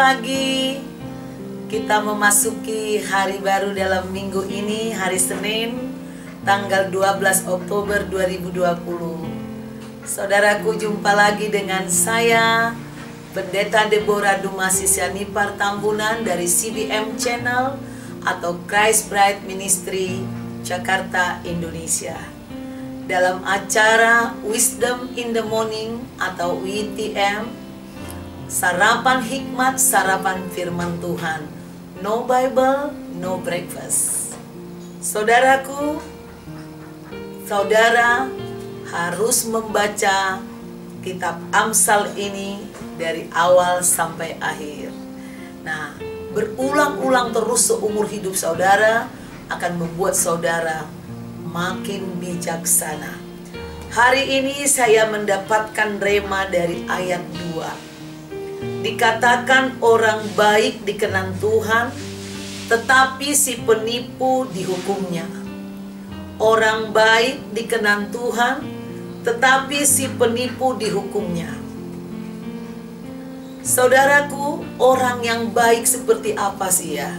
lagi. Kita memasuki hari baru dalam minggu ini, hari Senin, tanggal 12 Oktober 2020. Saudaraku, jumpa lagi dengan saya, Pendeta Deborah Dumasi Sianipar Tambunan dari CBM Channel atau Christ Bride Ministry, Jakarta, Indonesia. Dalam acara Wisdom in the Morning atau WTM, sarapan hikmat, sarapan firman Tuhan. No Bible, no breakfast. Saudaraku, saudara harus membaca kitab Amsal ini dari awal sampai akhir. Nah, berulang-ulang terus seumur hidup saudara akan membuat saudara makin bijaksana. Hari ini saya mendapatkan rema dari ayat 2. Dikatakan orang baik dikenan Tuhan, tetapi si penipu dihukumnya. Orang baik dikenan Tuhan, tetapi si penipu dihukumnya. Saudaraku, orang yang baik seperti apa sih ya?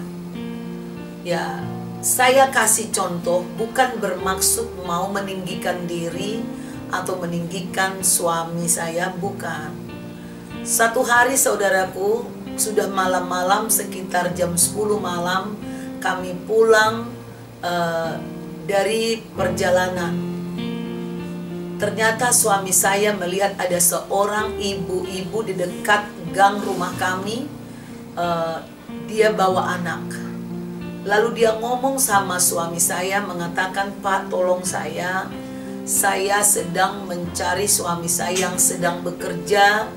Ya, saya kasih contoh, bukan bermaksud mau meninggikan diri atau meninggikan suami saya, bukan. Satu hari saudaraku, sudah malam-malam sekitar jam 10 malam, kami pulang dari perjalanan. Ternyata suami saya melihat ada seorang ibu-ibu di dekat gang rumah kami, dia bawa anak. Lalu dia ngomong sama suami saya, mengatakan, "Pak, tolong saya sedang mencari suami saya yang sedang bekerja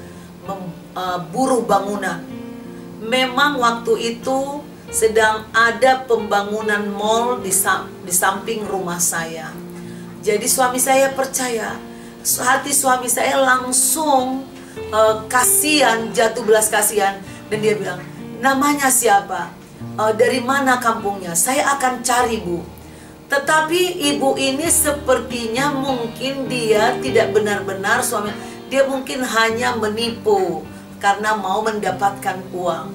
buruh bangunan." Memang waktu itu sedang ada pembangunan mall di samping rumah saya. Jadi suami saya percaya, hati suami saya langsung kasihan, jatuh belas kasihan, dan dia bilang, "Namanya siapa? Dari mana kampungnya? Saya akan cari, Bu." Tetapi ibu ini sepertinya mungkin dia tidak benar-benar suami, dia mungkin hanya menipu karena mau mendapatkan uang.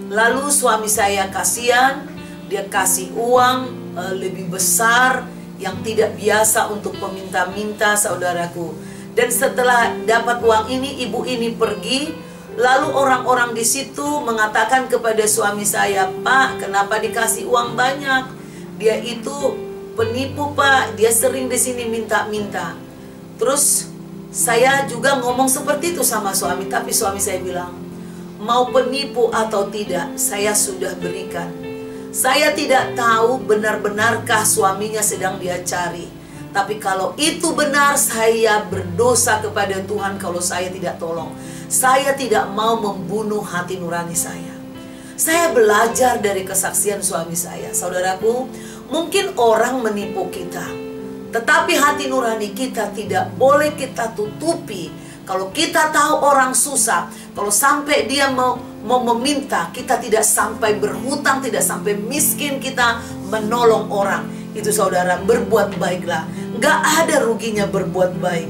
Lalu suami saya kasihan, dia kasih uang lebih besar yang tidak biasa untuk meminta-minta, saudaraku. Dan setelah dapat uang ini, ibu ini pergi. Lalu orang-orang di situ mengatakan kepada suami saya, "Pak, kenapa dikasih uang banyak? Dia itu penipu, Pak. Dia sering di sini minta-minta." Terus saya juga ngomong seperti itu sama suami, tapi suami saya bilang, "Mau penipu atau tidak, saya sudah berikan." Saya tidak tahu benar-benarkah suaminya sedang dia cari. Tapi kalau itu benar, saya berdosa kepada Tuhan kalau saya tidak tolong. Saya tidak mau membunuh hati nurani saya. Saya belajar dari kesaksian suami saya. Saudaraku, mungkin orang menipu kita, tetapi hati nurani kita tidak boleh kita tutupi. Kalau kita tahu orang susah, kalau sampai dia mau meminta, kita tidak sampai berhutang, tidak sampai miskin, kita menolong orang. Itu saudara, berbuat baiklah. Gak ada ruginya berbuat baik.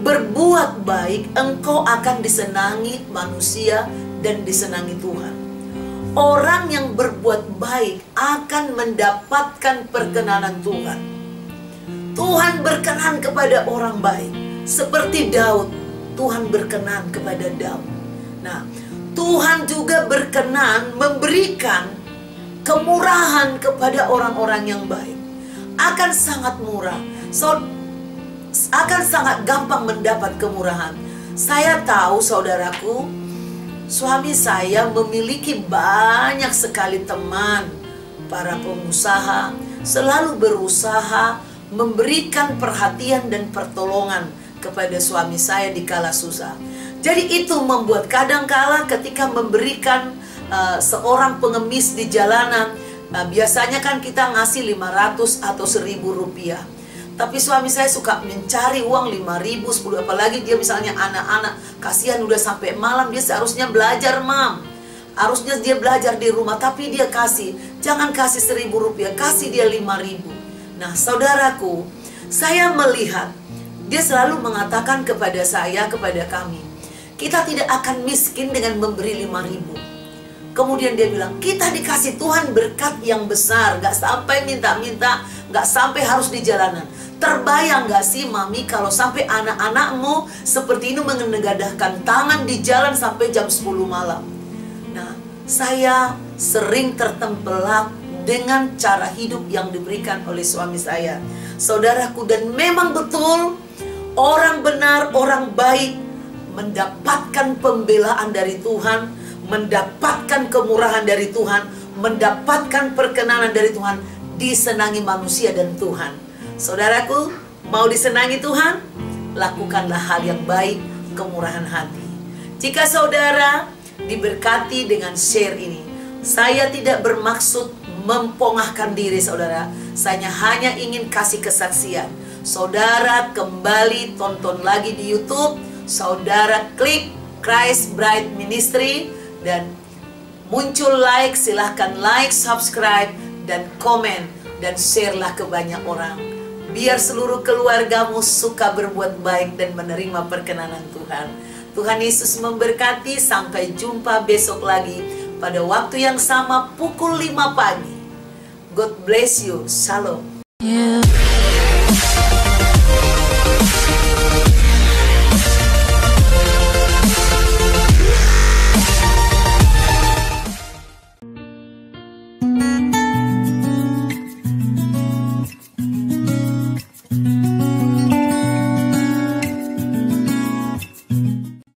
Berbuat baik, engkau akan disenangi manusia dan disenangi Tuhan. Orang yang berbuat baik akan mendapatkan perkenanan Tuhan. Tuhan berkenan kepada orang baik. Seperti Daud, Tuhan berkenan kepada Daud. Nah, Tuhan juga berkenan memberikan kemurahan kepada orang-orang yang baik. Akan sangat murah. Akan sangat gampang mendapat kemurahan. Saya tahu, saudaraku, suami saya memiliki banyak sekali teman, para pengusaha, selalu berusaha memberikan perhatian dan pertolongan kepada suami saya di kala susah. Jadi itu membuat kadang-kala ketika memberikan seorang pengemis di jalanan, biasanya kan kita ngasih 500 atau 1.000 rupiah. Tapi suami saya suka mencari uang 5.000, 10, apalagi dia misalnya anak-anak, kasihan udah sampai malam, dia seharusnya belajar, Mam. Harusnya dia belajar di rumah, tapi dia kasih. Jangan kasih 1.000 rupiah, kasih dia 5.000. Nah, saudaraku, saya melihat dia selalu mengatakan kepada saya, kepada kami, kita tidak akan miskin dengan memberi 5.000. Kemudian dia bilang, kita dikasih Tuhan berkat yang besar, gak sampai minta-minta, gak sampai harus di jalanan. Terbayang gak sih Mami kalau sampai anak-anakmu seperti ini mengenegadakan tangan di jalan sampai jam 10 malam. Nah, saya sering tertempelak dengan cara hidup yang diberikan oleh suami saya, saudaraku. Dan memang betul, orang benar, orang baik mendapatkan pembelaan dari Tuhan, mendapatkan kemurahan dari Tuhan, mendapatkan perkenanan dari Tuhan, disenangi manusia dan Tuhan. Saudaraku, mau disenangi Tuhan? Lakukanlah hal yang baik, kemurahan hati. Jika saudara diberkati dengan share ini, saya tidak bermaksud mempongahkan diri saudara. Saya hanya ingin kasih kesaksian. Saudara kembali tonton lagi di YouTube, saudara klik Christ Bride Ministry, dan muncul like, silahkan like, subscribe, dan komen, dan share-lah ke banyak orang. Biar seluruh keluargamu suka berbuat baik dan menerima perkenanan Tuhan. Tuhan Yesus memberkati. Sampai jumpa besok lagi pada waktu yang sama pukul 5 pagi. God bless you. Shalom.